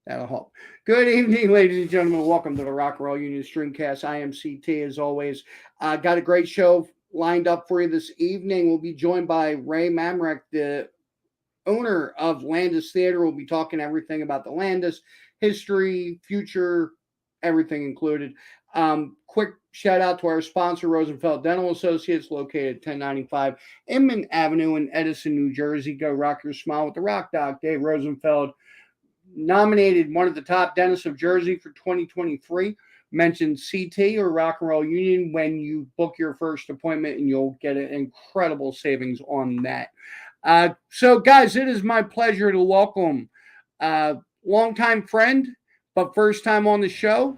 That'll help. Good evening, ladies and gentlemen. Welcome to the Rock and Roll Union Streamcast. I am CT as always. Got a great show lined up for you this evening. We'll be joined by Ray Mamrac, the owner of Landis Theater. We'll be talking everything about the Landis history, future, everything included. Quick shout out to our sponsor, Rosenfeld Dental Associates, located at 1095 Inman Avenue in Edison, New Jersey. Go rock your smile with the Rock Doc, Dave Rosenfeld. Nominated one of the top dentists of Jersey for 2023. Mention CT or Rock and Roll Union when you book your first appointment, and you'll get an incredible savings on that. So, guys, it is my pleasure to welcome longtime friend, but first time on the show.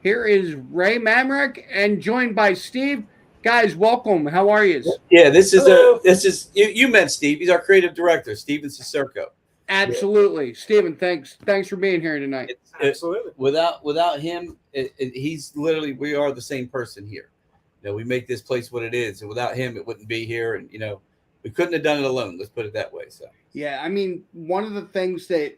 Here is Ray Mamrac, and joined by Steve. Guys, welcome. How are you? Yeah, this is you met Steve. He's our creative director, Steven Cicerco. Absolutely, Steven. Thanks for being here tonight. Absolutely. Without him, he's literally, we are the same person here. We make this place what it is, and without him, it wouldn't be here. And we couldn't have done it alone. Let's put it that way. So yeah, I mean, one of the things that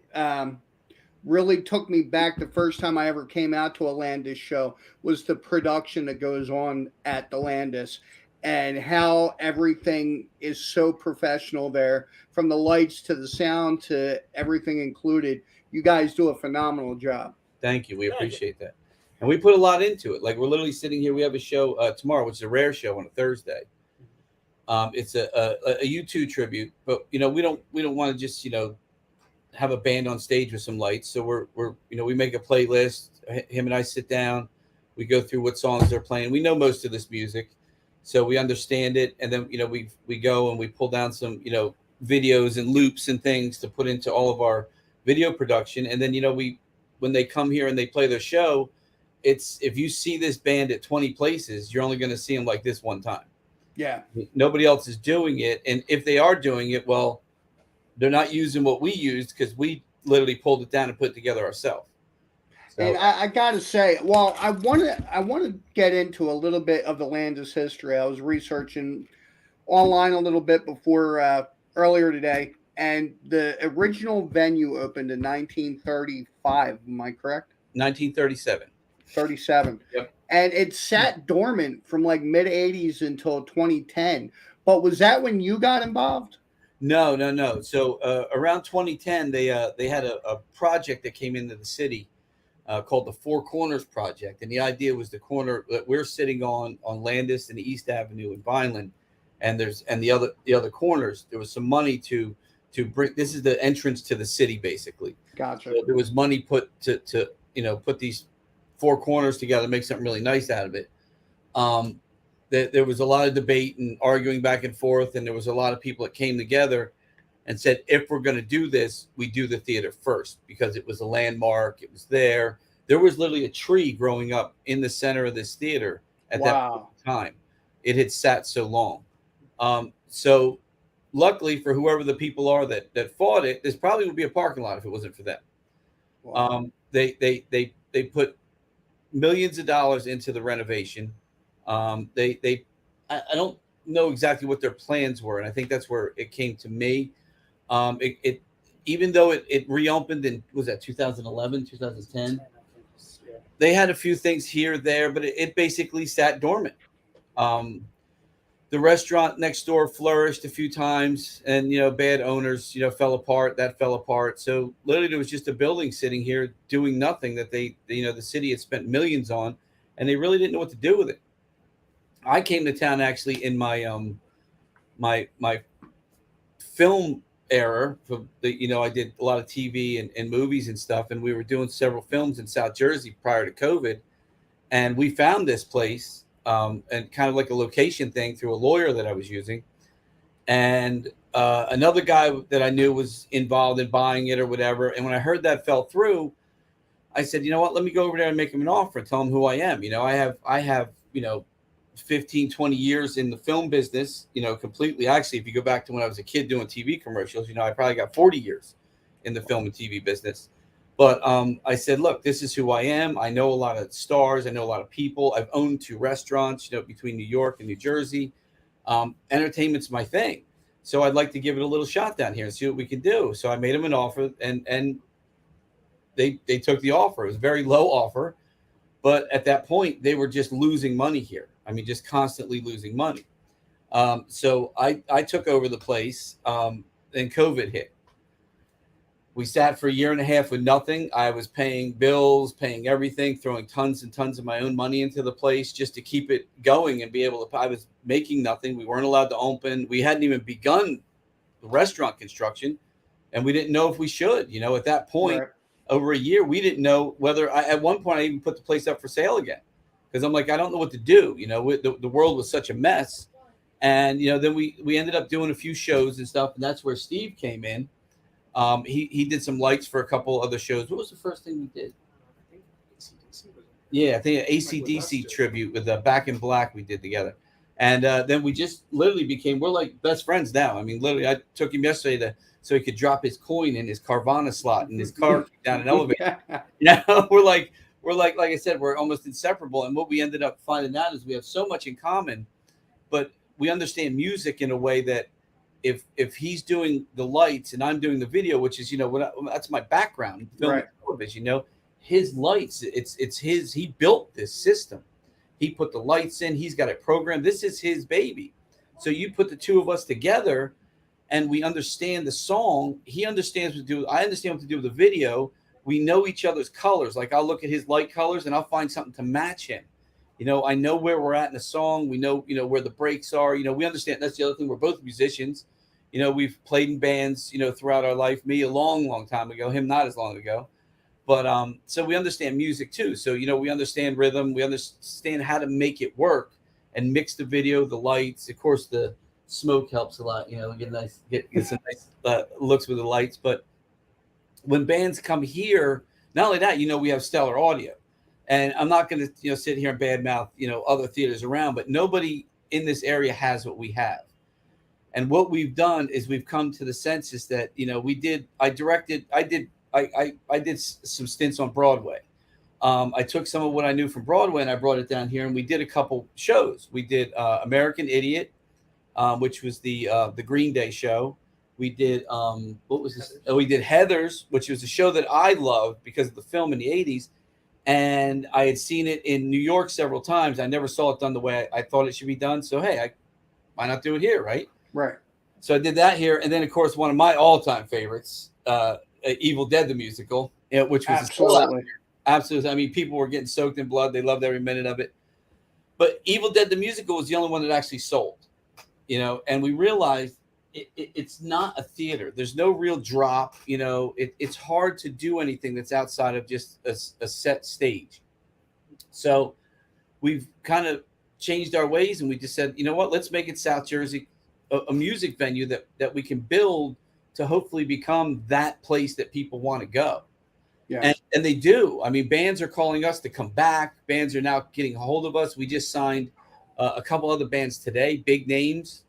really took me back the first time I ever came out to a Landis show was the production that goes on at the Landis, and how everything is so professional there, from the lights to the sound to everything included. You guys do a phenomenal job. Thank you. We appreciate that. And we put a lot into it. Like, we're literally sitting here. We have a show tomorrow, which is a rare show on a Thursday. It's a U2 tribute, but we don't want to just have a band on stage with some lights. So we're we make a playlist. Him and I sit down. We go through what songs they're playing. We know most of this music, so we understand it. And then we go and we pull down some videos and loops and things to put into all of our video production. And then when they come here and they play their show, it's, if you see this band at 20 places, you're only going to see them like this one time. Yeah. Nobody else is doing it. And if they are doing it, well, they're not using what we used, because we literally pulled it down and put it together ourselves. So, and I gotta say, well, I want to get into a little bit of the Landis history. I was researching online a little bit before earlier today, and the original venue opened in 1935. Am I correct? 1937. 37. Yep. And it sat dormant from like mid 80s until 2010. But was that when you got involved? No. So around 2010, they had a project that came into the city called the Four Corners Project, and the idea was the corner that we're sitting on Landis and East Avenue in Vineland, and the other corners. There was some money to bring. This is the entrance to the city, basically. Gotcha. So there was money put to put these four corners together, make something really nice out of it. There was a lot of debate and arguing back and forth, and there was a lot of people that came together and said, if we're going to do this, we do the theater first, because it was a landmark. It was there. There was literally a tree growing up in the center of this theater at that time. It had sat so long. So luckily for whoever the people are that fought it, this probably would be a parking lot if it wasn't for them. Wow. They put millions of dollars into the renovation. I don't know exactly what their plans were, and I think that's where it came to me. It even though it reopened in, was that 2011, 2010? They had a few things here, there, but it basically sat dormant. The restaurant next door flourished a few times, and bad owners fell apart. That fell apart. So literally, there was just a building sitting here doing nothing that the city had spent millions on, and they really didn't know what to do with it. I came to town actually in my my film era. I did a lot of TV and movies and stuff, and we were doing several films in South Jersey prior to COVID, and we found this place. And kind of like a location thing through a lawyer that I was using. And another guy that I knew was involved in buying it or whatever. And when I heard that fell through, I said, you know what, let me go over there and make him an offer and tell him who I am. I have 15, 20 years in the film business, completely. Actually, if you go back to when I was a kid doing TV commercials, I probably got 40 years in the film and TV business. But I said, look, this is who I am. I know a lot of stars. I know a lot of people. I've owned 2 restaurants, between New York and New Jersey. Entertainment's my thing. So I'd like to give it a little shot down here and see what we can do. So I made him an offer, and they took the offer. It was a very low offer, but at that point they were just losing money here. I mean, just constantly losing money. So I took over the place, and COVID hit. We sat for a year and a half with nothing. I was paying bills, paying everything, throwing tons and tons of my own money into the place just to keep it going and be able to. I was making nothing. We weren't allowed to open. We hadn't even begun the restaurant construction, and we didn't know if we should. At that point, Right. over a year, we didn't know whether. At one point, I even put the place up for sale again because I'm like, I don't know what to do. The world was such a mess, and then we ended up doing a few shows and stuff, and that's where Steve came in. He did some lights for a couple other shows. What was the first thing we did? Yeah, I think an AC/DC tribute with Back in Black we did together. And then we just literally we're like best friends now. I mean, literally, I took him yesterday so he could drop his coin in his Carvana slot in his car down an elevator. We're like I said, we're almost inseparable. And what we ended up finding out is we have so much in common, but we understand music in a way that if he's doing the lights and I'm doing the video, which is that's my background, film and television. His lights, it's his. He built this system. He put the lights in. He's got it programmed. This is his baby. So you put the two of us together, and we understand the song. He understands what to do. I understand what to do with the video. We know each other's colors. Like I'll look at his light colors and I'll find something to match him. I know where we're at in the song. We know, where the breaks are. We understand. That's the other thing. We're both musicians. We've played in bands, throughout our life. Me a long, long time ago. Him not as long ago. But so we understand music too. So we understand rhythm. We understand how to make it work and mix the video, the lights. Of course, the smoke helps a lot. We get some nice looks with the lights. But when bands come here, not only that, we have stellar audio. And I'm not going to sit here and badmouth other theaters around, but nobody in this area has what we have. And what we've done is we've come to the census that I did some stints on Broadway. I took some of what I knew from Broadway and I brought it down here, and we did a couple shows. We did American Idiot, which was the Green Day show. We did what was this? We did Heathers, which was a show that I loved because of the film in the 80s. And I had seen it in New York several times. I never saw it done the way I thought it should be done. So, hey, why not do it here, right? Right. So I did that here. And then, of course, one of my all-time favorites, Evil Dead, the musical, which was absolutely. I mean, people were getting soaked in blood. They loved every minute of it. But Evil Dead, the musical, was the only one that actually sold, and we realized it's not a theater. There's no real drop. It's hard to do anything that's outside of just a set stage. So we've kind of changed our ways, and we just said, what, let's make it South Jersey a music venue that we can build to hopefully become that place that people want to go. Yeah. And they do. I mean, bands are calling us to come back. Bands are now getting a hold of us. We just signed a couple other bands today, big names.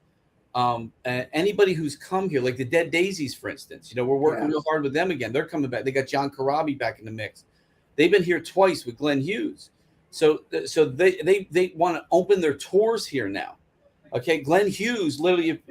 Anybody who's come here, like the Dead Daisies, for instance, we're working real hard with them again. They're coming back. They got John Karabi back in the mix. They've been here twice with Glenn Hughes. So they want to open their tours here now. Okay. Glenn Hughes, literally,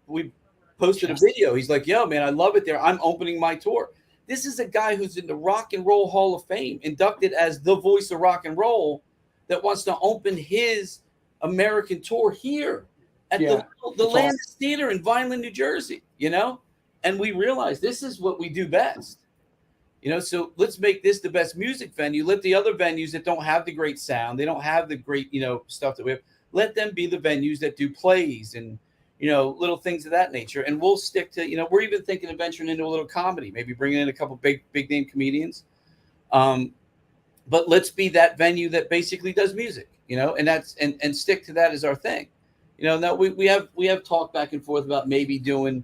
we posted a video. He's like, yo, man, I love it there. I'm opening my tour. This is a guy who's in the Rock and Roll Hall of Fame, inducted as the voice of rock and roll, that wants to open his American tour here at the Landis Theater in Vineland, New Jersey, and we realized this is what we do best, so let's make this the best music venue. Let the other venues that don't have the great sound, they don't have the great, stuff that we have, let them be the venues that do plays and, little things of that nature. And we'll stick to, we're even thinking of venturing into a little comedy, maybe bringing in a couple big name comedians. But let's be that venue that basically does music, and that's, and stick to that as our thing. Now we have talked back and forth about maybe doing,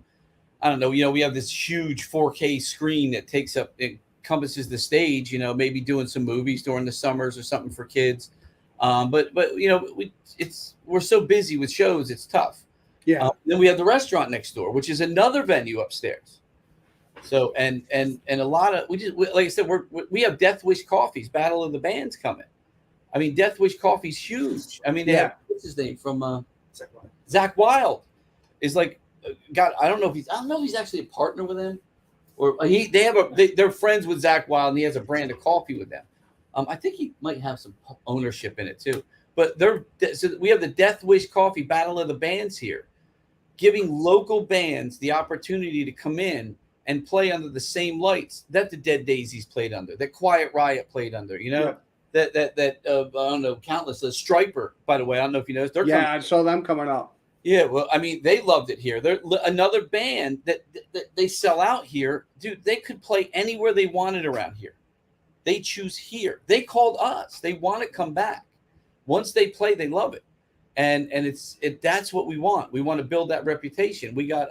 I don't know, we have this huge 4K screen that encompasses the stage, maybe doing some movies during the summers or something for kids. But we're so busy with shows, it's tough. Yeah. Then we have the restaurant next door, which is another venue upstairs. So and a lot of like I said, we have Death Wish Coffee's Battle of the Bands coming. I mean, Death Wish Coffee's huge. I mean, they have, what's his name from Zach Wilde is like, God, I don't know if he's actually a partner with him. or they're friends with Zach Wild, and he has a brand of coffee with them. I think he might have some ownership in it too. But so we have the Death Wish Coffee Battle of the Bands here, giving local bands the opportunity to come in and play under the same lights that the Dead Daisies played under, that Quiet Riot played under. You know, that I don't know, countless. Striper, by the way, I don't know if you know. I saw them coming up. Yeah, well, I mean, they loved it here. They're another band that they sell out here. Dude, they could play anywhere they wanted around here. They choose here. They called us. They want to come back. Once they play, they love it. And that's what we want. We want to build that reputation. We got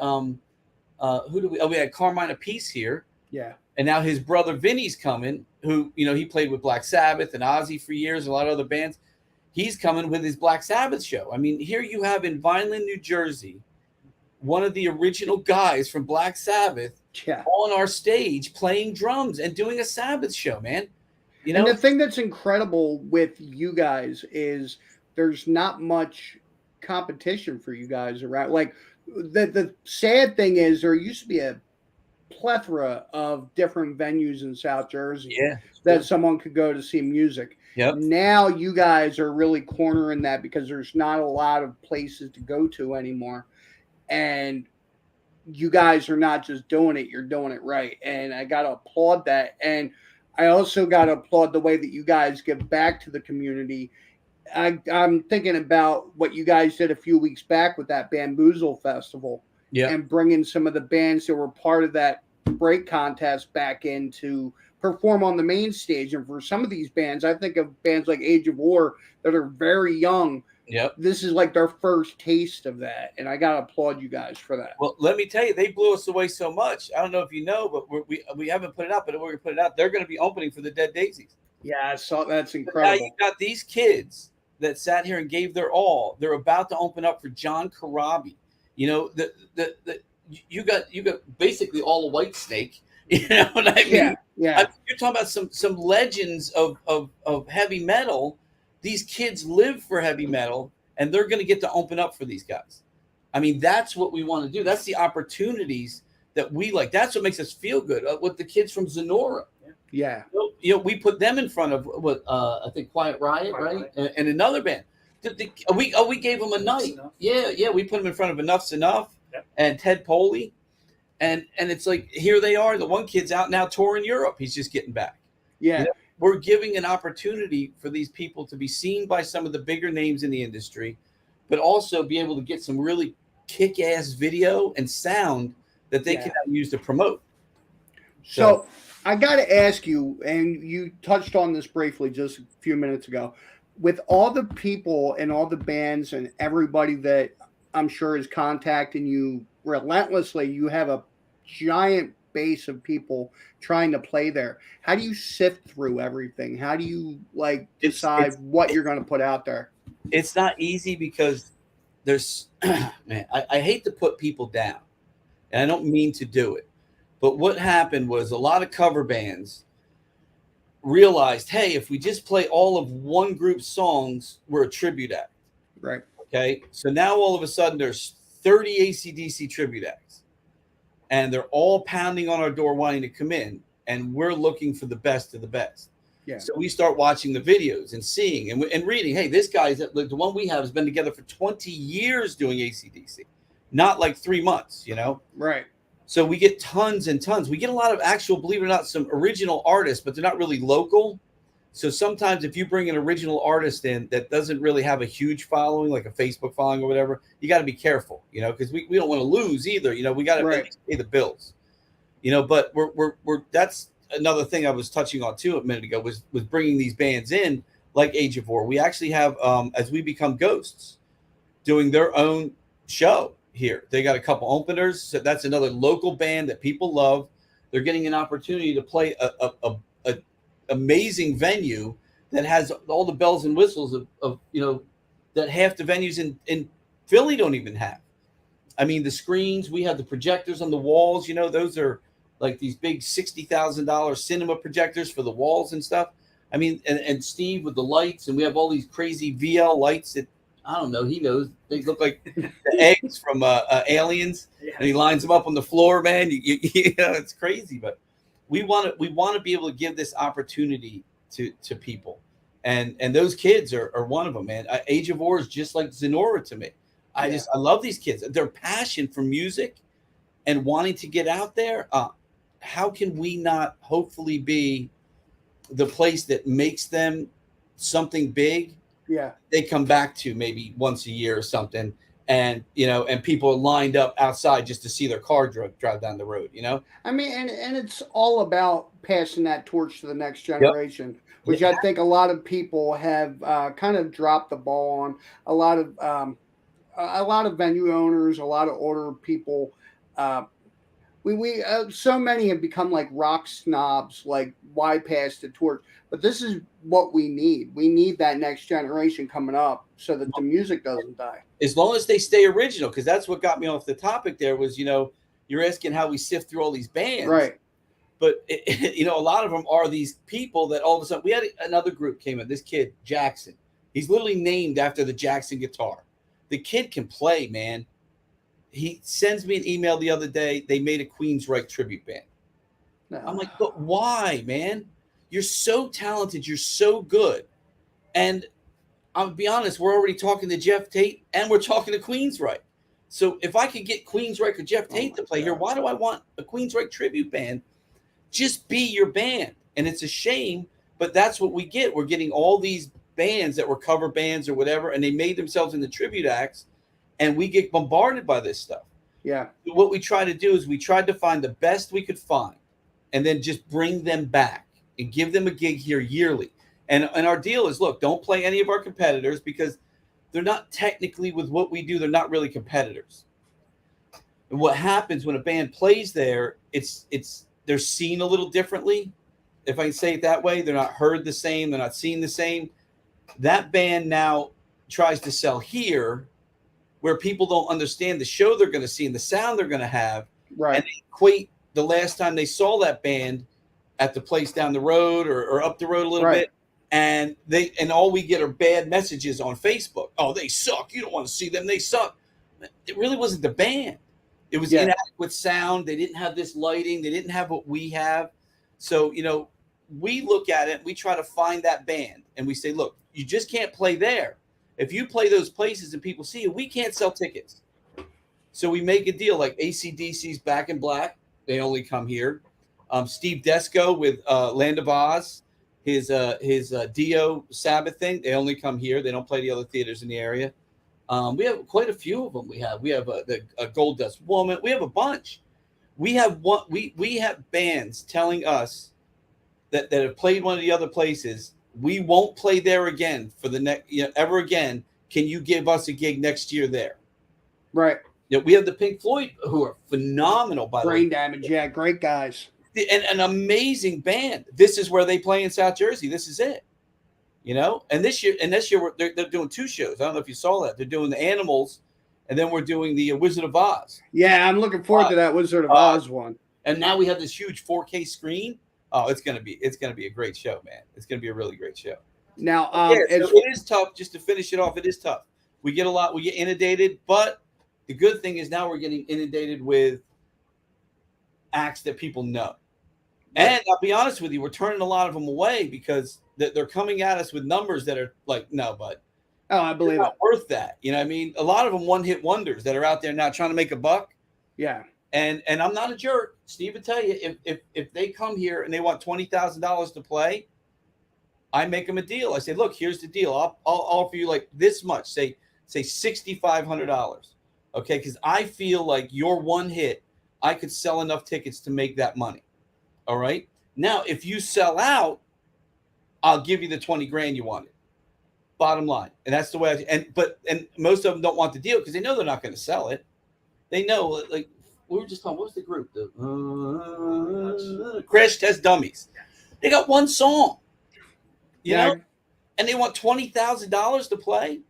we had Carmine Apiece here. Yeah. And now his brother Vinny's coming, who, you know, he played with Black Sabbath and Ozzy for years, a lot of other bands. He's coming with his Black Sabbath show. I mean, here you have in Vineland, New Jersey, one of the original guys from Black Sabbath on our stage playing drums and doing a Sabbath show, man. You know, and the thing that's incredible with you guys is there's not much competition for you guys around. Like the sad thing is there used to be a plethora of different venues in South Jersey that someone could go to see music. Yep. Now you guys are really cornering that because there's not a lot of places to go to anymore. And you guys are not just doing it, you're doing it right. And I got to applaud that. And I also got to applaud the way that you guys give back to the community. I'm thinking about what you guys did a few weeks back with that Bamboozle Festival. Yeah. And bringing some of the bands that were part of that break contest back in to perform on the main stage. And for some of these bands, I think of bands like Age of War that are very young. Yep. This is like their first taste of that. And I got to applaud you guys for that. Well, let me tell you, they blew us away so much. I don't know if you know, but we haven't put it out, but we're going to put it out. They're going to be opening for the Dead Daisies. Yeah, I saw that's incredible. Now you got these kids that sat here and gave their all. They're about to open up for John Corabi. You know, you got basically all a White Snake. You know what I mean? Yeah. You're talking about some legends of heavy metal. These kids live for heavy metal, and they're going to get to open up for these guys. I mean, that's what we want to do. That's the opportunities that we like. That's what makes us feel good. With the kids from Zenora. Yeah. You know, we put them in front of I think Quiet Riot, right? And another band. We gave them a night. Yeah, we put them in front of Enough's Enough and Ted Poley. And it's like, here they are. The one kid's out now touring Europe. He's just getting back. Yeah. You know, we're giving an opportunity for these people to be seen by some of the bigger names in the industry, but also be able to get some really kick-ass video and sound that they can use to promote. So I got to ask you, and you touched on this briefly just a few minutes ago, with all the people and all the bands and everybody that I'm sure is contacting you relentlessly, you have a giant base of people trying to play there. How do you sift through everything? How do you decide what you're going to put out there? It's not easy because there's, man, I hate to put people down, and I don't mean to do it. But what happened was a lot of cover bands realized, hey, if we just play all of one group's songs, we're a tribute act. Right. Okay. So now all of a sudden there's 30 AC/DC tribute acts, and they're all pounding on our door wanting to come in, and we're looking for the best of the best. Yeah. So we start watching the videos and seeing and reading, hey, this guy's the one we have has been together for 20 years doing AC/DC, not like 3 months, you know? Right. So we get tons and tons. We get a lot of actual, believe it or not, some original artists, but they're not really local. So sometimes if you bring an original artist in that doesn't really have a huge following, like a Facebook following or whatever, you got to be careful, you know, because we don't want to lose either. You know, we got to pay the bills, you know, but we're that's another thing I was touching on too a minute ago was bringing these bands in like Age of War. We actually have, as we become Ghosts, doing their own show here. They got a couple openers. So that's another local band that people love. They're getting an opportunity to play a amazing venue that has all the bells and whistles of you know, that half the venues in Philly don't even have. I mean, the screens, we have the projectors on the walls, you know, those are like these big $60,000 cinema projectors for the walls and stuff. I mean, and Steve with the lights, and we have all these crazy VL lights that I don't know. He knows. They look like the eggs from Aliens, and he lines them up on the floor, man. You know, it's crazy, but we want to be able to give this opportunity to people, and those kids are one of them, man. Age of War is just like Zenora to me. I love these kids. Their passion for music and wanting to get out there. How can we not hopefully be the place that makes them something big? Yeah, they come back to maybe once a year or something, and and people are lined up outside just to see their car drive down the road. I mean, and it's all about passing that torch to the next Yep. generation, which I think a lot of people have kind of dropped the ball on. A lot of venue owners, a lot of older people. Uh, we so many have become like rock snobs. Like, why pass the torch? But this is what we need. We need that next generation coming up so that the music doesn't die. As long as they stay original, because that's what got me off the topic. There was, you're asking how we sift through all these bands, Right? But a lot of them are these people that all of a sudden we had another group came in. This kid Jackson, he's literally named after the Jackson guitar. The kid can play, man. He sends me an email the other day. They made a Queensryche tribute band. No. I'm like, but why, man? You're so talented. You're so good. And I'll be honest, we're already talking to Jeff Tate and we're talking to Queensryche. So if I could get Queensryche or Jeff Tate to play here, why do I want a Queensryche tribute band? Just be your band. And it's a shame, but that's what we get. We're getting all these bands that were cover bands or whatever, and they made themselves into tribute acts, and we get bombarded by this stuff. Yeah. What we try to do is we tried to find the best we could find and then just bring them back and give them a gig here yearly. And our deal is, look, don't play any of our competitors because they're not technically with what we do. They're not really competitors. And what happens when a band plays there, they're seen a little differently. If I can say it that way, they're not heard the same. They're not seen the same. That band now tries to sell here where people don't understand the show they're going to see and the sound they're going to have. Right. And they equate the last time they saw that band at the place down the road or up the road a little bit. And all we get are bad messages on Facebook. Oh, they suck. You don't want to see them. They suck. It really wasn't the band. It was inadequate sound. They didn't have this lighting. They didn't have what we have. So, we look at it. We try to find that band. And we say, look, you just can't play there. If you play those places and people see you, we can't sell tickets. So we make a deal like AC/DC's Back in Black. They only come here. Steve Desco with Land of Oz. His Dio Sabbath thing, they only come here. They don't play the other theaters in the area. We have quite a few of them. We have a Gold Dust Woman. We have a bunch. We have bands telling us that have played one of the other places. We won't play there again for the next ever again. Can you give us a gig next year there? Right. We have the Pink Floyd, who are phenomenal, by the way. Brain Damage, yeah, great guys. And an amazing band. This is where they play in South Jersey. This is it. And this year they're doing two shows. I don't know if you saw that. They're doing the Animals, and then we're doing the Wizard of Oz. Yeah, I'm looking forward to that Wizard of Oz one. And now we have this huge 4K screen. Oh, it's gonna be a great show, man. It's gonna be a really great show. Now, so it is tough. Just to finish it off, it is tough. We get inundated, but the good thing is now we're getting inundated with acts that people know. And I'll be honest with you, we're turning a lot of them away because they're coming at us with numbers that are like, no, bud. Oh, I believe it. Worth that. You know what I mean? A lot of them one-hit wonders that are out there now trying to make a buck. Yeah. And I'm not a jerk. Steve would tell you, if they come here and they want $20,000 to play, I make them a deal. I say, look, here's the deal. I'll offer you like this much, say $6,500. Okay, because I feel like your one hit, I could sell enough tickets to make that money. All right. Now, if you sell out, I'll give you the 20 grand you wanted. Bottom line. And that's the way and most of them don't want the deal because they know they're not going to sell it. They know, like we were just talking, what was the group? The Crash Test Dummies. They got one song, you know, and they want $20,000 to play.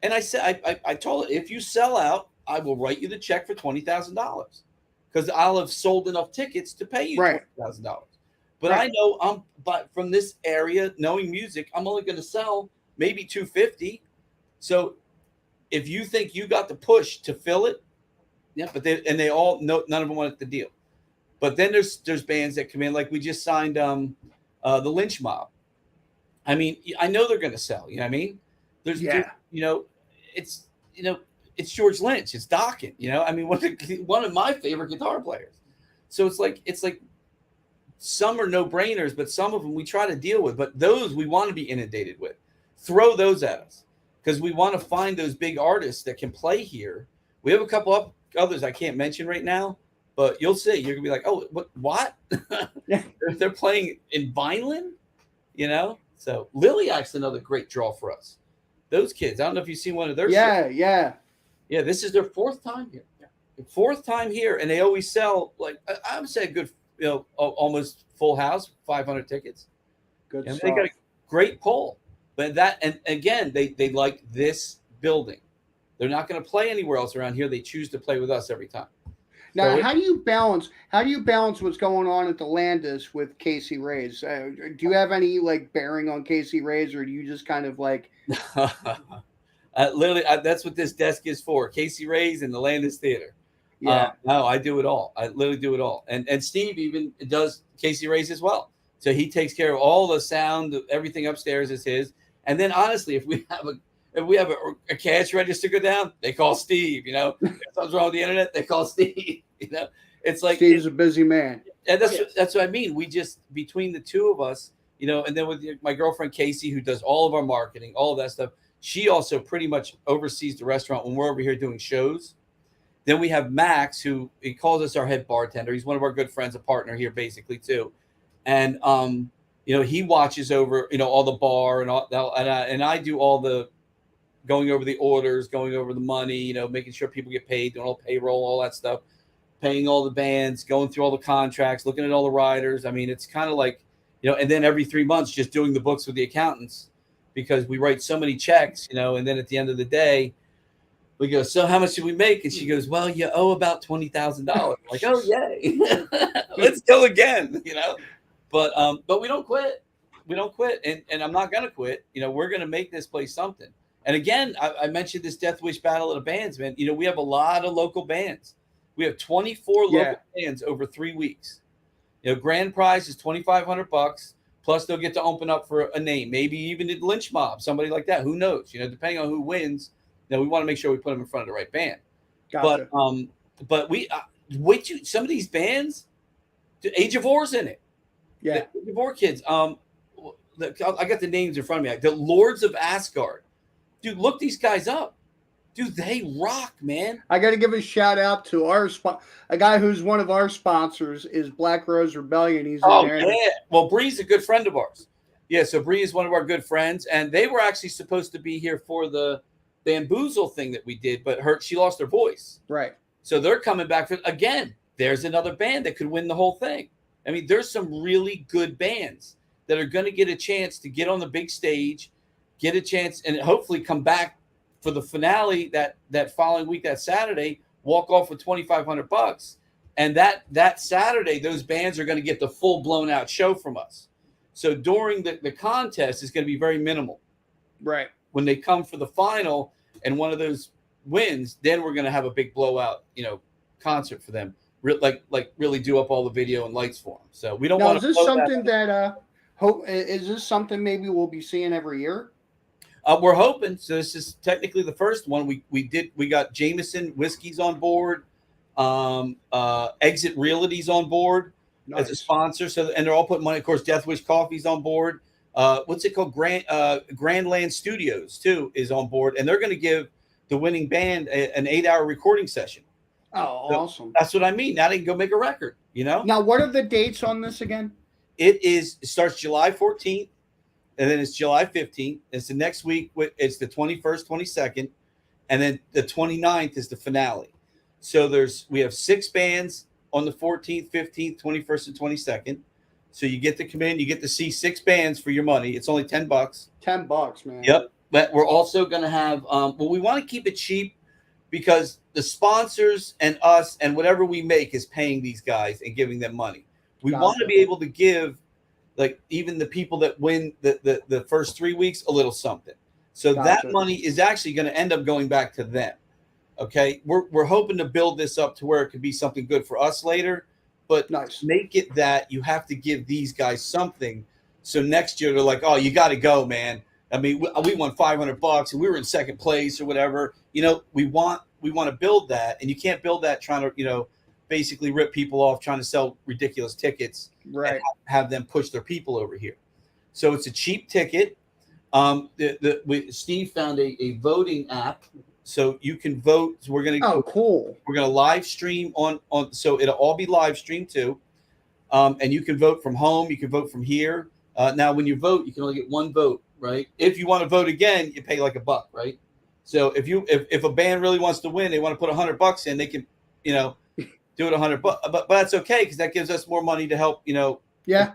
And I said, I told it, if you sell out, I will write you the check for $20,000 because I'll have sold enough tickets to pay you $20,000. But I know from this area, knowing music, I'm only going to sell maybe $250. So if you think you got the push to fill it, yeah, but they all know, none of them wanted the deal. But then there's bands that come in, like we just signed the Lynch Mob. I mean, I know they're going to sell. You know what I mean? There's you know, it's it's George Lynch, it's Dokken. You know, I mean, one of my favorite guitar players. So it's like some are no brainers, but some of them we try to deal with. But those we want to be inundated with. Throw those at us because we want to find those big artists that can play here. We have a couple of others I can't mention right now, but you'll see. You're gonna be like, oh, what? They're playing in Vineland, you know. So Liliac's another great draw for us. Those kids. I don't know if you've seen one of their shows. Yeah. This is their fourth time here. Fourth time here, and they always sell like I would say a good, almost full house, 500 tickets. Good and stuff. They got a great pull. But that, and again, they like this building. They're not going to play anywhere else around here. They choose to play with us every time. Now, how do you balance what's going on at the Landis with Casey Ray's? Do you have any like bearing on Casey Ray's, or do you just kind of like? Literally, that's what this desk is for. Casey Ray's and the Landis Theater. Yeah. No, I do it all. I literally do it all. And Steve even does Casey Ray's as well. So he takes care of all the sound, everything upstairs is his. And then honestly, if we have a cash register go down, they call Steve. You know, if something's wrong with the internet, they call Steve. You know, it's like Steve's a busy man. And that's what I mean. We just, between the two of us, you know, and then with my girlfriend Casey, who does all of our marketing, all of that stuff. She also pretty much oversees the restaurant when we're over here doing shows. Then we have Max, who he calls us our head bartender. He's one of our good friends, a partner here, basically too. And you know, he watches over, you know, all the bar and all that, and I do all the going over the orders, going over the money, you know, making sure people get paid, doing all payroll, all that stuff, paying all the bands, going through all the contracts, looking at all the riders. I mean, it's kind of like, you know, and then every 3 months just doing the books with the accountants because we write so many checks, you know, and then at the end of the day, we go, so how much did we make? And she goes, well, you owe about $20,000. Like, oh, yay. Let's go again, you know. But we don't quit. We don't quit. And I'm not going to quit. You know, we're going to make this place something. And again, I mentioned this Death Wish Battle of the Bands, man. You know, we have a lot of local bands. We have 24 local bands over 3 weeks. You know, grand prize is $2,500. Plus, they'll get to open up for a name, maybe even the Lynch Mob, somebody like that. Who knows? You know, depending on who wins, you know, we want to make sure we put them in front of the right band. Gotcha. But we some of these bands, Age of War's in it. Yeah, the Age of War kids. I got the names in front of me. The Lords of Asgard. Dude, look these guys up. Dude, they rock, man. I got to give a shout out to a guy who's one of our sponsors is Black Rose Rebellion. He's in there. Yeah. Well, Bree's a good friend of ours. Yeah, so Bree is one of our good friends, and they were actually supposed to be here for the Bamboozle thing that we did, but she lost her voice. Right. So they're coming back for again. There's another band that could win the whole thing. I mean, there's some really good bands that are going to get a chance to get on the big stage, get a chance, and hopefully come back for the finale that following week, that Saturday, walk off with $2,500. And that Saturday, those bands are going to get the full blown out show from us. So during the contest is going to be very minimal. Right. When they come for the final and one of those wins, then we're going to have a big blowout, you know, concert for them. Like really do up all the video and lights for them. So we don't want to. Is this something is this something maybe we'll be seeing every year? We're hoping. So this is technically the first one. We got Jameson Whiskey's on board, Exit Realty's on board as a sponsor. So and they're all putting money. Of course, Death Wish Coffee's on board. What's it called? Grandland Studios too is on board, and they're going to give the winning band an 8-hour recording session. Oh, so awesome! That's what I mean. Now they can go make a record. You know. Now, what are the dates on this again? It starts July 14th. And then it's July 15th. It's the next week. It's the 21st, 22nd. And then the 29th is the finale. So we have 6 bands on the 14th, 15th, 21st, and 22nd. So you get to come in, you get to see 6 bands for your money. It's only $10. $10, man. Yep. But we're also going to have, we want to keep it cheap because the sponsors and us and whatever we make is paying these guys and giving them money. We want to be able to give, like, even the people that win the first 3 weeks a little something. So that Gotcha. money is actually going to end up going back to them. Okay, we're hoping to build this up to where it could be something good for us later, but Nice. make it that you have to give these guys something. So next year they're like, oh, you got to go, man. I mean, we won $500 and we were in second place or whatever. You know, we want to build that, and you can't build that trying to basically rip people off, trying to sell ridiculous tickets, Right. and have them push their people over here. So it's a cheap ticket. Steve found a voting app, so you can vote. So Cool. we're gonna live stream on so it'll all be live streamed too, and you can vote from home. You can vote from here. Now, when you vote, you can only get one vote, right? If you want to vote again, you pay like $1, right? So if a band really wants to win, they want to put $100 in, they can, do it $100, but that's okay because that gives us more money to help, Yeah.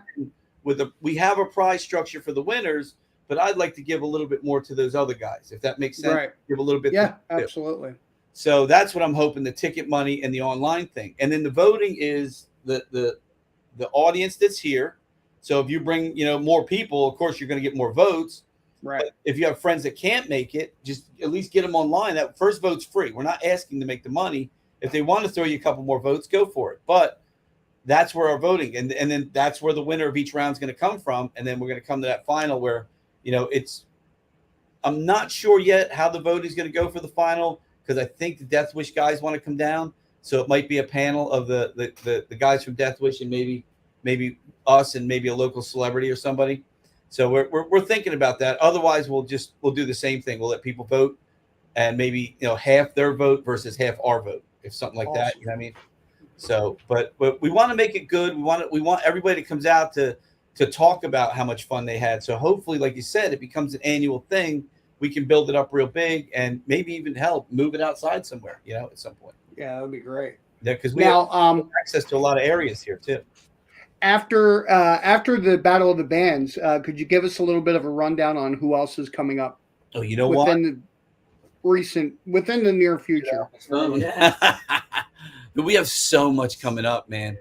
we have a prize structure for the winners, but I'd like to give a little bit more to those other guys, if that makes sense. Right. Give a little bit. Yeah, absolutely. So that's what I'm hoping, the ticket money and the online thing. And then the voting is the audience that's here. So if you bring, more people, of course, you're going to get more votes. Right. But if you have friends that can't make it, just at least get them online. That first vote's free. We're not asking to make the money. If they want to throw you a couple more votes, go for it. But that's where our voting, and then that's where the winner of each round is going to come from. And then we're going to come to that final where, I'm not sure yet how the vote is going to go for the final, because I think the Death Wish guys want to come down. So it might be a panel of the guys from Death Wish and maybe us and maybe a local celebrity or somebody. So we're thinking about that. Otherwise, we'll do the same thing. We'll let people vote, and maybe half their vote versus half our vote, if something like that. You know what I mean? So, but we want to make it good. We want everybody that comes out to talk about how much fun they had. So hopefully, like you said, it becomes an annual thing. We can build it up real big and maybe even help move it outside somewhere, at some point. Yeah, that would be great. Yeah, because we have access to a lot of areas here too. After the Battle of the Bands, could you give us a little bit of a rundown on who else is coming up? Oh, you know what? Within the near future. We have so much coming up, man.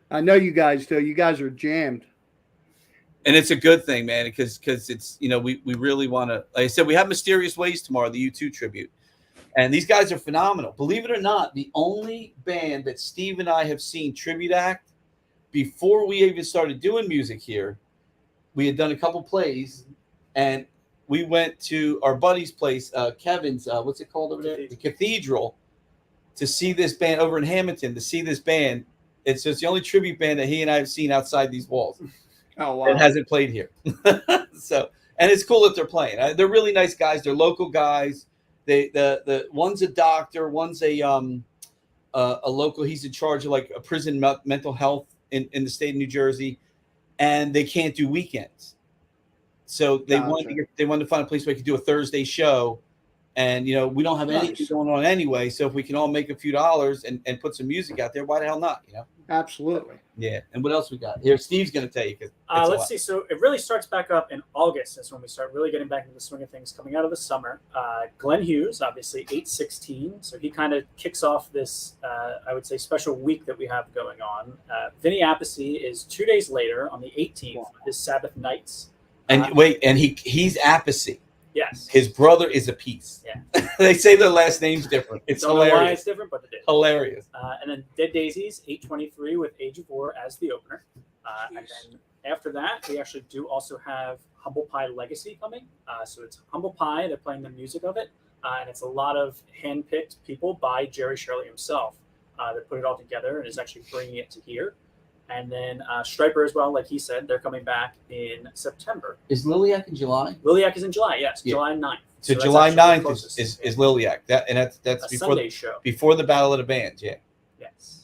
I know you guys do. You guys are jammed. And it's a good thing, man, because it's, we really want to, like I said, we have Mysterious Ways tomorrow, the U2 tribute. And these guys are phenomenal. Believe it or not, the only band that Steve and I have seen tribute act before we even started doing music here, we had done a couple plays, and we went to our buddy's place, Kevin's, what's it called over there? The Cathedral, to see this band over in Hamilton, to see this band. It's just the only tribute band that he and I have seen outside these walls. Oh, wow. That hasn't played here. So, and it's cool that they're playing. They're really nice guys. They're local guys. The one's a doctor, one's a local. He's in charge of like a prison mental health in the state of New Jersey, and they can't do weekends. So they wanted to find a place where they could do a Thursday show, and we don't have anything going on anyway. So if we can all make a few dollars and put some music out there, why the hell not? Absolutely. Yeah. And what else we got here? Steve's going to tell you. Let's see. So it really starts back up in August. That's when we start really getting back into the swing of things coming out of the summer. Glenn Hughes, obviously 8/16. So he kind of kicks off this, I would say, special week that we have going on. Vinny Appice is 2 days later on the 18th, his Sabbath Nights. And he's Appice. Yes. His brother is a piece. Yeah. They say their last name's different. It's Don't hilarious. know why it's different, but it is. Hilarious. And then Dead Daisies, 8/23 with Age of War as the opener. And then after that, we actually do also have Humble Pie Legacy coming. So it's Humble Pie. They're playing the music of it. And it's a lot of handpicked people by Jerry Shirley himself that put it all together and is actually bringing it to here. And then Striper as well, like he said, they're coming back in September. Is Liliac in July? Liliac is in July, yes, yeah. July 9th. So July 9th is Liliac. That's a before Sunday show. Before the Battle of the Bands, yeah. Yes.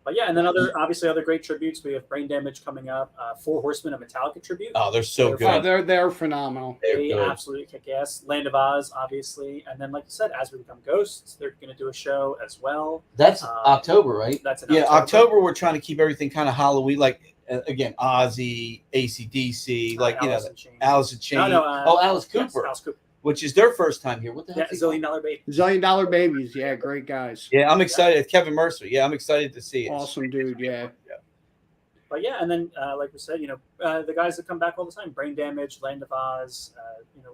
But yeah, and then other great tributes. We have Brain Damage coming up, Four Horsemen, a Metallica tribute. Oh, they're so good. They're phenomenal. They absolutely kick ass. Land of Oz, obviously. And then, like you said, As We Become Ghosts, they're going to do a show as well. That's October, right? That's in October. We're trying to keep everything kind of Halloween, like again, Ozzy, AC/DC, like Alice in Chains. Alice in Chains. Alice Cooper. Yes, Alice Cooper. Which is their first time here. What the hell? Yeah, $1 Zillion Baby. $1 Zillion Babies. Yeah, great guys. Yeah, I'm excited. Kevin Mercer. Yeah, I'm excited to see it. Awesome dude. Yeah. But yeah, and then like we said, the guys that come back all the time, Brain Damage, Land of Oz,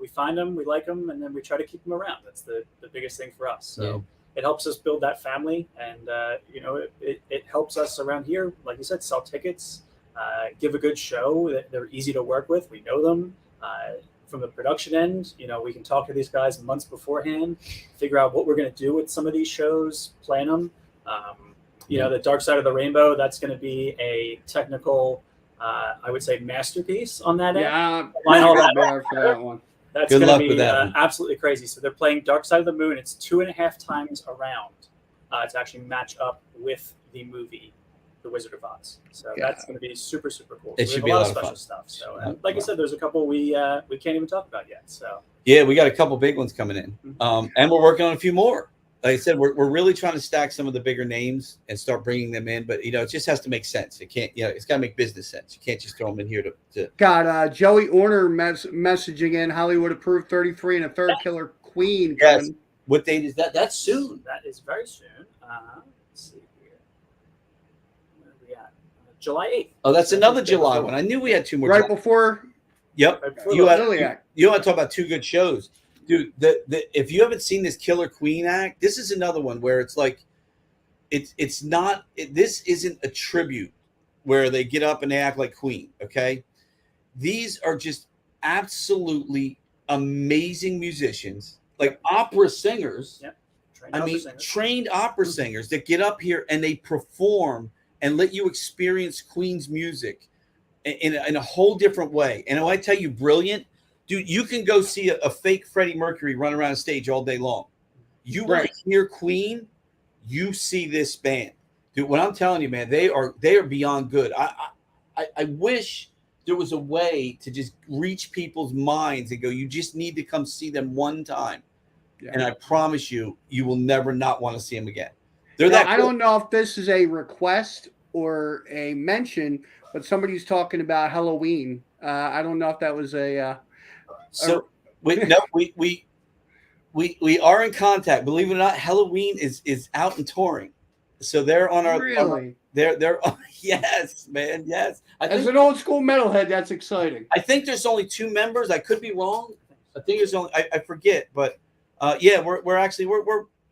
we find them, we like them, and then we try to keep them around. That's the biggest thing for us. So it helps us build that family, and it helps us around here, like you said, sell tickets, give a good show. They're easy to work with. We know them. From the production end, we can talk to these guys months beforehand, figure out what we're going to do with some of these shows, plan them. The Dark Side of the Rainbow, that's going to be a technical, I would say, masterpiece on that end. Yeah, Line all that that for that one. That's Good going luck to with be that one. absolutely crazy. So they're playing Dark Side of the Moon. It's 2.5 times around to actually match up with the movie, The Wizard of Oz. So that's going to be super, super cool. It So should we be have a a lot lot of of fun. special stuff. So, like I said, there's a couple we can't even talk about yet. So Yeah, we got a couple big ones coming in, and we're working on a few more. Like I said, we're really trying to stack some of the bigger names and start bringing them in. But it just has to make sense. It can't, it's got to make business sense. You can't just throw them in here to. Got Joey Orner messaging in. Hollywood approved 33 and a third Killer Queen coming. Yes. What date is that? That's soon. That is very soon. Let's see here. Where are we at? July 8th. Oh, that's another July one. I knew we had two more. Right before. Yep. Right before You the- want to talk about two good shows, dude. If you haven't seen this Killer Queen act, this is another one where it's like, it's not. This isn't a tribute where they get up and they act like Queen. Okay, these are just absolutely amazing musicians, like opera singers. Yep. Trained opera singers that get up here and they perform and let you experience Queen's music in a whole different way. And when I tell you, brilliant, dude, you can go see a fake Freddie Mercury run around a stage all day long. You want to hear Queen, you see this band, dude. What I'm telling you, man, they are beyond good. I wish there was a way to just reach people's minds and go, you just need to come see them one time. Yeah. And I promise you, you will never not want to see them again. They're that. I don't know if this is a request or a mention, but somebody's talking about Halloween. I don't know if that was a. We are in contact. Believe it or not, Halloween is out and touring, so they're on our. Really? They're yes, man, yes. As an old school metalhead, that's exciting. I think there's only 2 members. I could be wrong. I think there's only. I forget, but. Yeah, we're actually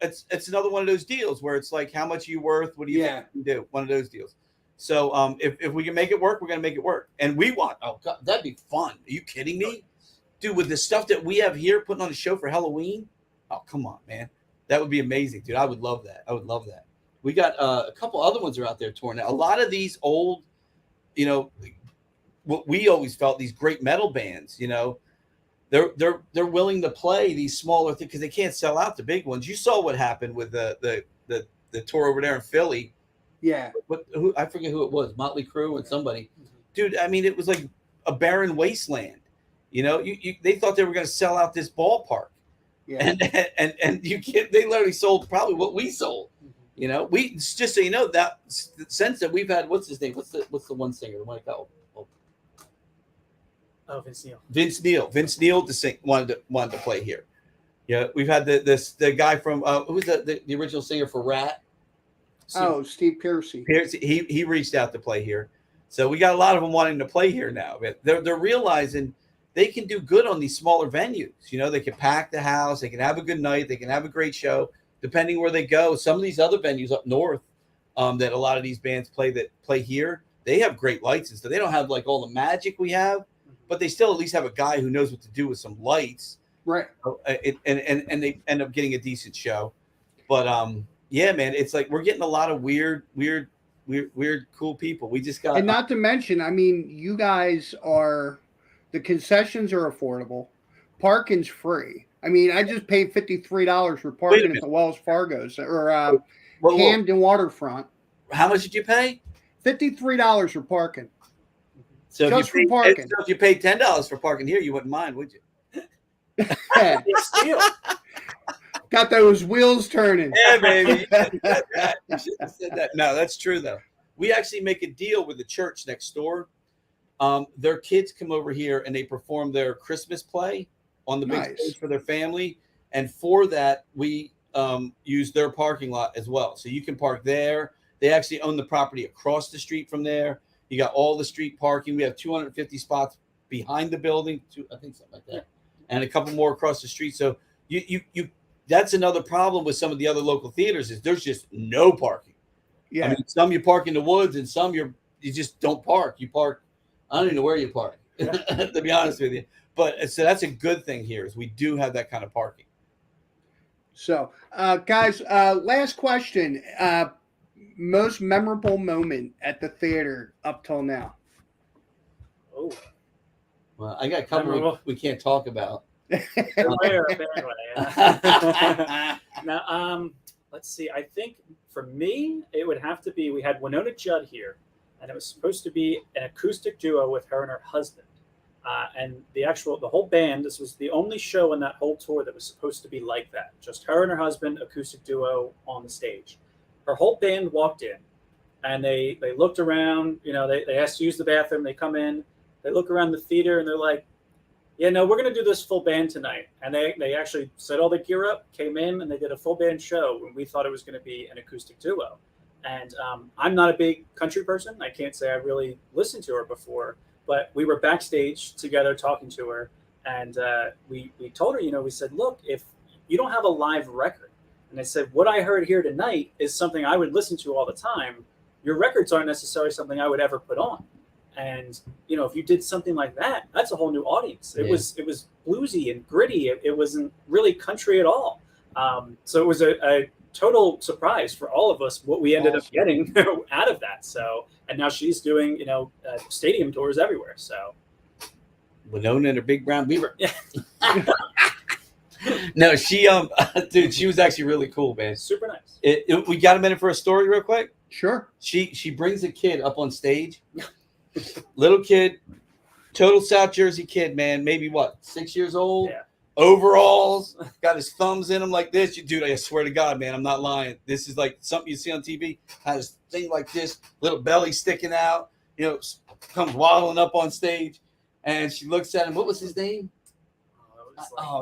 it's another one of those deals where it's like, how much are you worth? What do you think you can do? One of those deals. So if we can make it work, we're gonna make it work. And we want, oh God, that'd be fun. Are you kidding me? Dude, with the stuff that we have here putting on a show for Halloween, oh come on, man. That would be amazing, dude. I would love that. We got a couple other ones are out there touring now. A lot of these old, what we always felt, these great metal bands, they're willing to play these smaller things because they can't sell out the big ones. You saw what happened with the tour over there in Philly. Yeah. I forget who it was, Motley Crue and somebody. Dude, I mean, it was like a barren wasteland. They thought they were going to sell out this ballpark. Yeah. And they literally sold probably what we sold. We just so you know that sense that we've had. What's his name? What's the one singer? The one that got. Oh, Vince Neil. Vince Neil wanted to play here. Yeah, we've had the guy from who's the original singer for Rat. Steve Piercy. He reached out to play here. So we got a lot of them wanting to play here now. But they're realizing they can do good on these smaller venues. They can pack the house, they can have a good night, they can have a great show, depending where they go. Some of these other venues up north that a lot of these bands play here, they have great lights and stuff. They don't have like all the magic we have. But they still at least have a guy who knows what to do with some lights, right? And they end up getting a decent show. But yeah, man, it's like we're getting a lot of weird, cool people. We just got, and not to mention, I mean, you guys the concessions are affordable, parking's free. I mean, I just paid $53 for parking at the Wells Fargo's or Camden Waterfront. How much did you pay? $53 for parking. So just for parking. So if you paid $10 for parking here, you wouldn't mind, would you? Got those wheels turning. Yeah, baby. You should have said that. No, that's true though. We actually make a deal with the church next door. Their kids come over here and they perform their Christmas play on the big stage for their family, and for that we use their parking lot as well. So you can park there. They actually own the property across the street from there. You got all the street parking. We have 250 spots behind the building, I think something like that, and a couple more across the street. So you that's another problem with some of the other local theaters is there's just no parking. Yeah. I mean, some you park in the woods, and some you just don't park. You park, I don't even know where you park, to be honest with you. But so that's a good thing here is we do have that kind of parking. So, guys, last question. Most memorable moment at the theater up till now? Oh, Well, I got a couple Memorable. we can't talk about. rare, apparently. Yeah. Now, let's see. I think for me, it would have to be we had Winona Judd here, and it was supposed to be an acoustic duo with her and her husband. And the whole band, this was the only show in that whole tour that was supposed to be like that. Just her and her husband, acoustic duo on the stage. Her whole band walked in, and they looked around. You know, they asked to use the bathroom. They come in, they look around the theater, and they're like, yeah, no, we're going to do this full band tonight. And they actually set all the gear up, came in, and they did a full band show when we thought it was going to be an acoustic duo. And I'm not a big country person. I can't say I really listened to her before, but we were backstage together talking to her. And we told her, you know, we said, look, if you don't have a live record, and I said, what I heard here tonight is something I would listen to all the time. Your records aren't necessarily something I would ever put on. And, you know, if you did something like that, that's a whole new audience. It was bluesy and gritty. It wasn't really country at all. So it was a total surprise for all of us what we ended up getting out of that. So, and now she's doing, you know, stadium tours everywhere. So Winona and her big brown beaver. No, she dude, she was actually really cool, man. Super nice. We got a minute for a story real quick? Sure. She brings a kid up on stage. Little kid, total South Jersey kid, man. Maybe what, 6 years old? Yeah. Overalls, got his thumbs in him like this. Dude, I swear to God, man, I'm not lying. This is like something you see on TV. Has a thing like this, little belly sticking out, you know, comes waddling up on stage. And she looks at him. What was his name?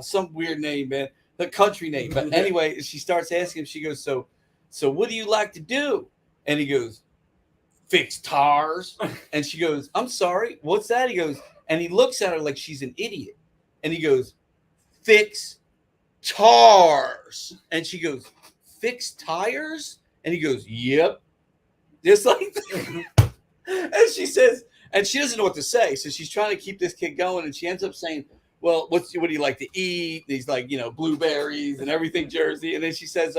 Some weird name, man. The country name. But anyway, she starts asking him, she goes, so what do you like to do? And he goes, fix tires. And she goes, I'm sorry, what's that? He goes, and he looks at her like she's an idiot. And he goes, fix tires. And she goes, fix tires? And he goes, yep. Just like that. And she says, and she doesn't know what to say. So she's trying to keep this kid going. And she ends up saying, well, what do you like to eat? And he's like, you know, blueberries and everything Jersey. And then she says,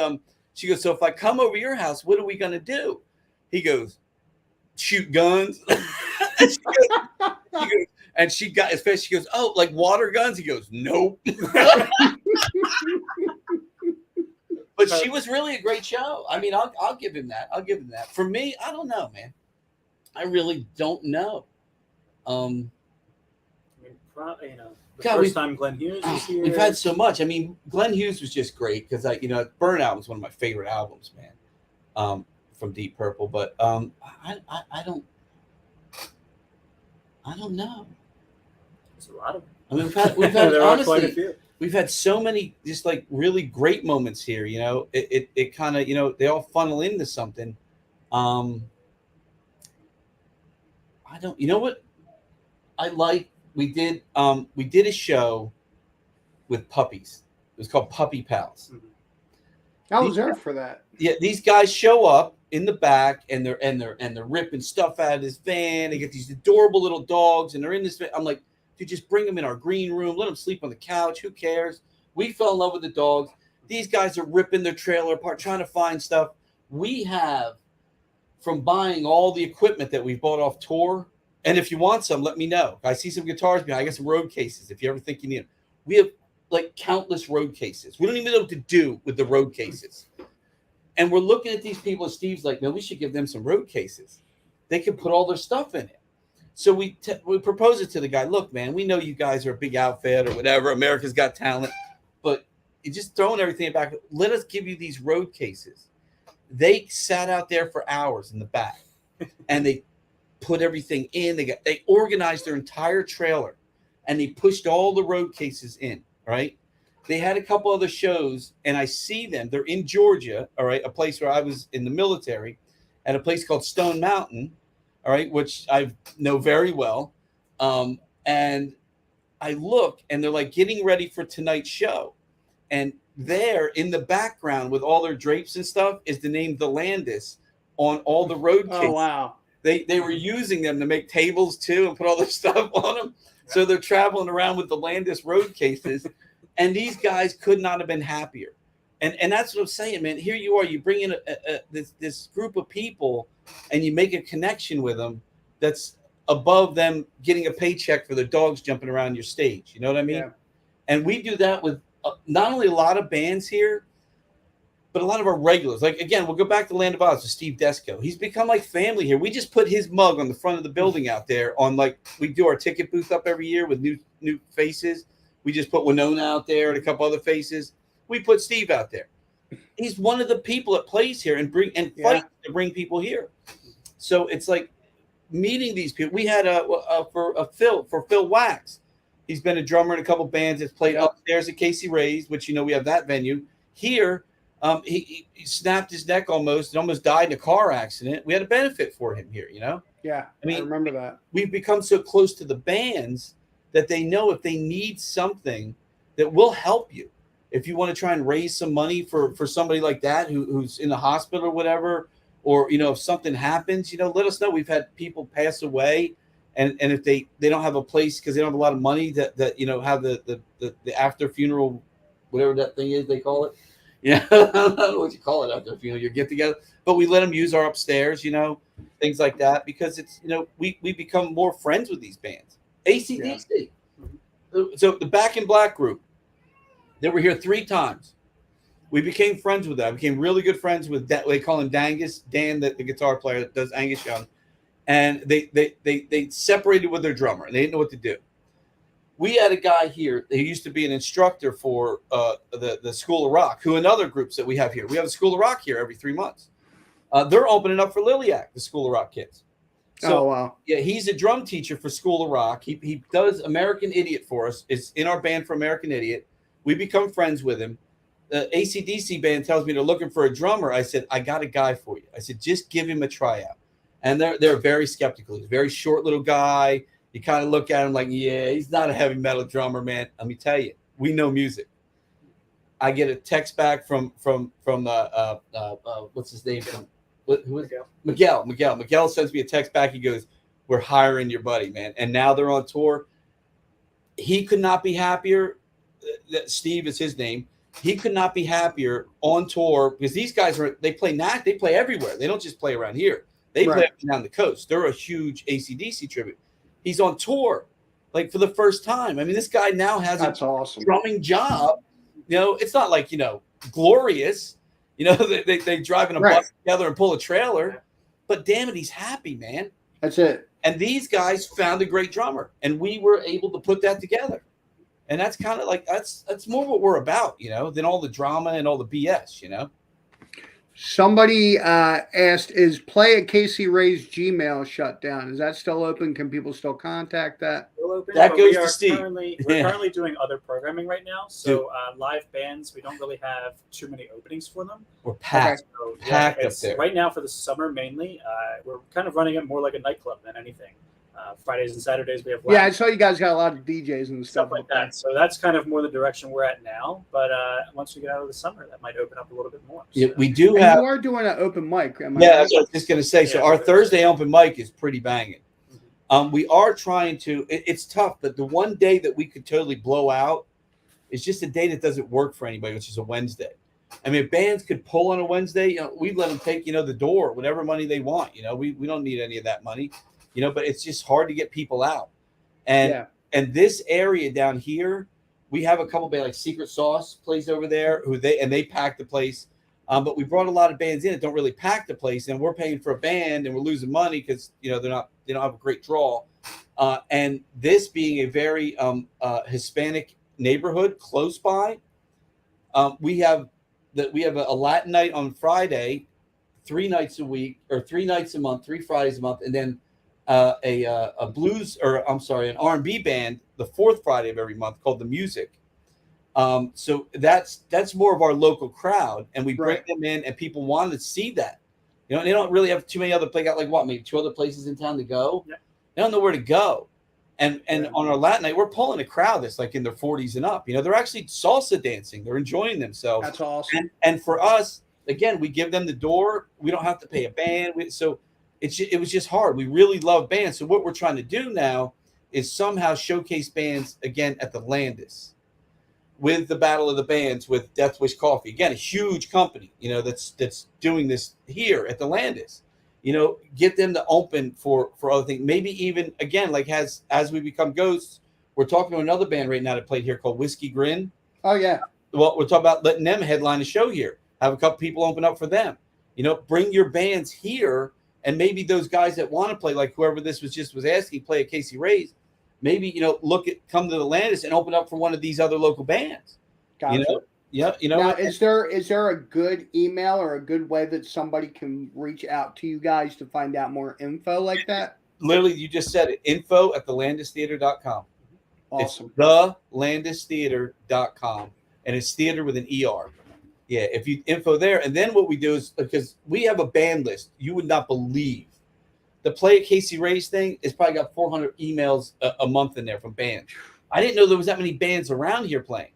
she goes, so if I come over your house, what are we going to do? He goes, shoot guns. And she got his face. She goes, oh, like water guns? He goes, nope. But she was really a great show. I mean, I'll give him that. I'll give him that. For me, I don't know, man. I really don't know. I mean, probably, you know, the God, first time Glenn Hughes was here. We've had so much. I mean, Glenn Hughes was just great because Burnout was one of my favorite albums, man, from Deep Purple. But I don't know. There's a lot of. I mean, we've had there are quite a honestly, few. we've had so many just like really great moments here. You know, it kind of, you know, they all funnel into something. I don't. You know what? I like. We did a show with puppies. It was called Puppy Pals. I was there for that. Yeah, these guys show up in the back and they're ripping stuff out of this van. They get these adorable little dogs and they're in this van. I'm like, dude, just bring them in our green room. Let them sleep on the couch. Who cares? We fell in love with the dogs. These guys are ripping their trailer apart, trying to find stuff. We have, from buying all the equipment that we bought off tour. And if you want some, let me know. I see some guitars behind. I got some road cases if you ever think you need them. We have like countless road cases. We don't even know what to do with the road cases. And we're looking at these people. And Steve's like, man, we should give them some road cases. They can put all their stuff in it. So we propose it to the guy. Look, man, we know you guys are a big outfit or whatever. America's Got Talent. But you're just throwing everything back. Let us give you these road cases. They sat out there for hours in the back. And they put everything in. They organized their entire trailer and they pushed all the road cases in, right? They had a couple other shows and I see them. They're in Georgia, all right, a place where I was in the military, at a place called Stone Mountain, all right, which I know very well. And I look, and they're like getting ready for tonight's show. And there in the background with all their drapes and stuff is the name The Landis on all the road cases. Oh, wow. They were using them to make tables too and put all their stuff on them. So they're traveling around with the Landis road cases. And these guys could not have been happier. And that's what I'm saying, man. Here you are, you bring in this group of people and you make a connection with them that's above them getting a paycheck for the dogs jumping around your stage. You know what I mean? Yeah. And we do that with not only a lot of bands here, but a lot of our regulars. Like, again, we'll go back to Land of Oz with Steve Desco. He's become like family here. We just put his mug on the front of the building out there on, like, we do our ticket booth up every year with new faces. We just put Winona out there and a couple other faces. We put Steve out there. He's one of the people that plays here and fights to bring people here. So it's like meeting these people. We had for Phil Wax. He's been a drummer in a couple bands that's played upstairs at Casey Ray's, which, we have that venue. Here, he snapped his neck almost and almost died in a car accident. We had a benefit for him here, Yeah, I mean, I remember that. We've become so close to the bands that they know if they need something that will help you. If you want to try and raise some money for somebody like that who's in the hospital or whatever, or, if something happens, let us know. We've had people pass away. And if they don't have a place because they don't have a lot of money that have the after funeral, whatever that thing is they call it. Yeah, I don't know what you call it after funeral, your get together. But we let them use our upstairs, things like that, because it's we become more friends with these bands. AC/DC. Yeah. So the Back in Black group, they were here 3 times. We became friends with them. I became really good friends with they call him Dangus, Dan, the guitar player that does Angus Young. And they separated with their drummer, and they didn't know what to do. We had a guy here who used to be an instructor for the School of Rock, who another groups that we have here. We have a School of Rock here every 3 months. They're opening up for Liliac, the School of Rock kids. So, wow. Yeah, he's a drum teacher for School of Rock. He does American Idiot for us. It's in our band for American Idiot. We become friends with him. The AC/DC band tells me they're looking for a drummer. I said, I got a guy for you. I said, just give him a tryout. And they're very skeptical. He's a very short little guy. You kind of look at him like, yeah, he's not a heavy metal drummer, man. Let me tell you, we know music. I get a text back from what's his name? Who is Miguel? Miguel sends me a text back. He goes, we're hiring your buddy, man. And now they're on tour. He could not be happier. Steve is his name. He could not be happier on tour because these guys they play everywhere. They don't just play around here. They play up and down the coast. They're a huge AC/DC tribute. He's on tour, like, for the first time. I mean, this guy now has awesome drumming job. It's not like, glorious. They drive in a bus together and pull a trailer. But damn it, he's happy, man. That's it. And these guys found a great drummer, and we were able to put that together. And that's kind of like that's more what we're about, than all the drama and all the BS, Somebody asked, is Play at Casey Ray's Gmail shut down? Is that still open? Can people still contact that? Still open, that goes to Steve. We're currently doing other programming right now. So live bands, we don't really have too many openings for them. We're packed. So, packed up there. Right now for the summer mainly, we're kind of running it more like a nightclub than anything. Fridays and Saturdays we have Yeah, I saw you guys got a lot of DJs and stuff like that. So that's kind of more the direction we're at now. But once we get out of the summer, that might open up a little bit more. So. Yeah, we do have. You are doing an open mic. That's what I was just going to say. So our Thursday open mic is pretty banging. Mm-hmm. We are trying to. It's tough, but the one day that we could totally blow out is just a day that doesn't work for anybody, which is a Wednesday. I mean, if bands could pull on a Wednesday, we let them take the door, whatever money they want. We don't need any of that money. But it's just hard to get people out. And this area down here, we have a couple bands like Secret Sauce plays over there they pack the place. But we brought a lot of bands in that don't really pack the place, and we're paying for a band and we're losing money because they don't have a great draw. And this being a very Hispanic neighborhood close by, we have a Latin night on Friday, 3 nights a week or 3 nights a month, 3 Fridays a month, and then a blues an R&B band the 4th Friday of every month called The Music. So that's more of our local crowd, and we bring them in, and people want to see that. You know, and they don't really have too many other got like what, maybe 2 other places in town to go. Yeah. They don't know where to go. And Yeah. on our Latin night, we're pulling a crowd that's like in their 40s and up. You know, they're actually salsa dancing. They're enjoying themselves. That's awesome. And for us, again, we give them the door. We don't have to pay a band. So it was just hard. We really love bands. So what we're trying to do now is somehow showcase bands again at the Landis with the Battle of the Bands with Death Wish Coffee. Again, a huge company, you know, that's doing this here at the Landis. You know, get them to open for other things. Maybe even again, like as we become ghosts, we're talking to another band right now that played here called Whiskey Grin. Oh yeah. Well, we're talking about letting them headline a show here. Have a couple people open up for them. You know, bring your bands here, and maybe those guys that want to play, like whoever this was asking, play at Casey Ray's. Maybe, you know, come to the Landis and open up for one of these other local bands. Gotcha. You know, yeah, you know. Now, is there a good email or a good way that somebody can reach out to you guys to find out more info like that? Literally, you just said it. info@thelandistheater.com. Awesome. It's thelandistheater.com, and it's theater with an ER. Yeah, if you info there, and then what we do is, because we have a band list, you would not believe. The Play at Casey Ray's thing is probably got 400 emails a month in there from bands. I didn't know there was that many bands around here playing.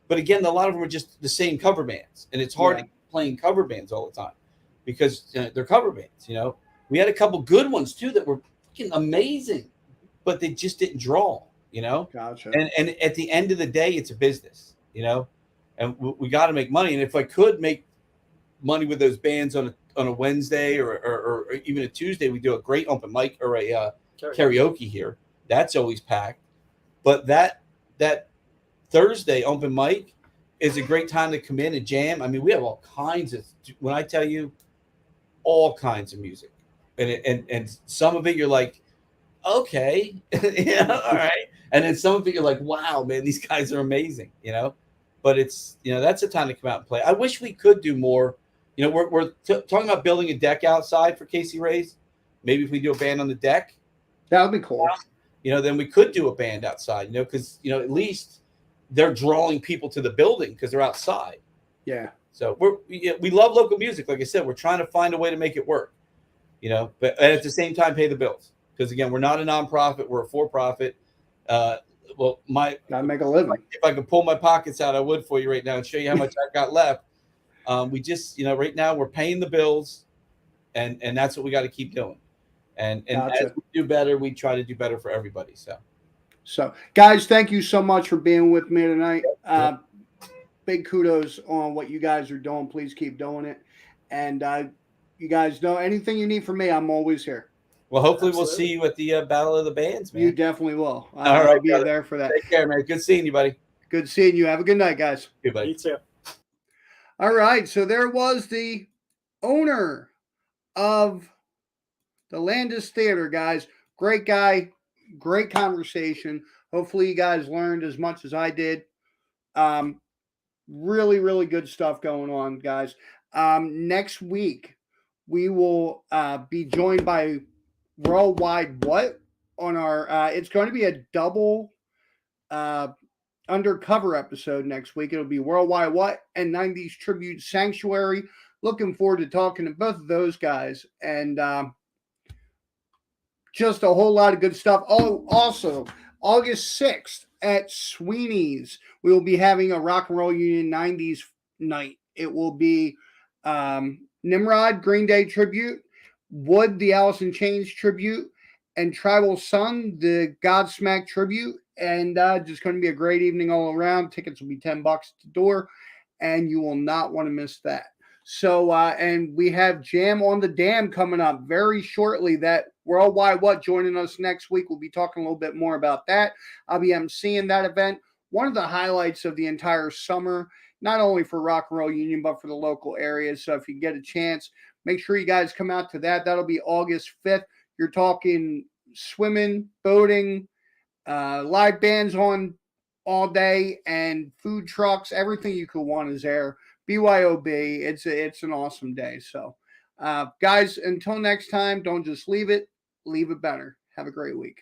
But again, a lot of them are just the same cover bands, and it's hard to keep playing cover bands all the time because they're cover bands. You know, we had a couple good ones too that were fucking amazing, but they just didn't draw. You know, Gotcha. And at the end of the day, it's a business. You know, and we got to make money. And if I could make money with those bands on a Wednesday or even a Tuesday, we do a great open mic or a karaoke here. That's always packed. But that Thursday open mic is a great time to come in and jam. I mean, we have all kinds of, when I tell you, all kinds of music, and some of it you're like, okay, yeah, all right, and then some of it you're like, wow, man, these guys are amazing, you know. But it's, you know, that's the time to come out and play. I wish we could do more. You know, we're talking about building a deck outside for Casey Ray's. Maybe if we do a band on the deck, that would be cool. You know, then we could do a band outside. You know, because, you know, at least they're drawing people to the building because they're outside. Yeah. So we love local music. Like I said, we're trying to find a way to make it work. You know, but at the same time, pay the bills. Because again, we're not a nonprofit; we're a for-profit. Well, gotta make a living. If I could pull my pockets out, I would for you right now and show you how much I've got left. We just, you know, right now we're paying the bills, and that's what we got to keep doing. And Gotcha. As we do better, we try to do better for everybody. So, guys, thank you so much for being with me tonight. Big kudos on what you guys are doing. Please keep doing it. And you guys know anything you need from me, I'm always here. Well, hopefully we'll see you at the Battle of the Bands, man. You definitely will. I'll be there for that. Take care, man. Good seeing you, buddy. Good seeing you. Have a good night, guys. Good, buddy. You too. All right. So there was the owner of the Landis Theater, guys. Great guy. Great conversation. Hopefully you guys learned as much as I did. Really, really good stuff going on, guys. Next week, we will be joined by Worldwide What on our, it's going to be a double undercover episode next week. It'll be Worldwide What and 90s Tribute Sanctuary. Looking forward to talking to both of those guys. And just a whole lot of good stuff. Oh, also, August 6th at Sweeney's, we will be having a Rock and Roll Union 90s night. It will be Nimrod, Green Day tribute, Wood, the Alice in Chains tribute, and Tribal Sun, the Godsmack tribute. And just going to be a great evening all around. Tickets will be $10 at the door, and you will not want to miss that. So, and we have Jam on the Dam coming up very shortly. That Worldwide What joining us next week. We'll be talking a little bit more about that. I'll be emceeing that event. One of the highlights of the entire summer, not only for Rock and Roll Union, but for the local areas. So if you get a chance, make sure you guys come out to that. That'll be August 5th. You're talking swimming, boating, live bands on all day, and food trucks. Everything you could want is there. BYOB. It's an awesome day. So, guys, until next time, don't just leave it better. Have a great week.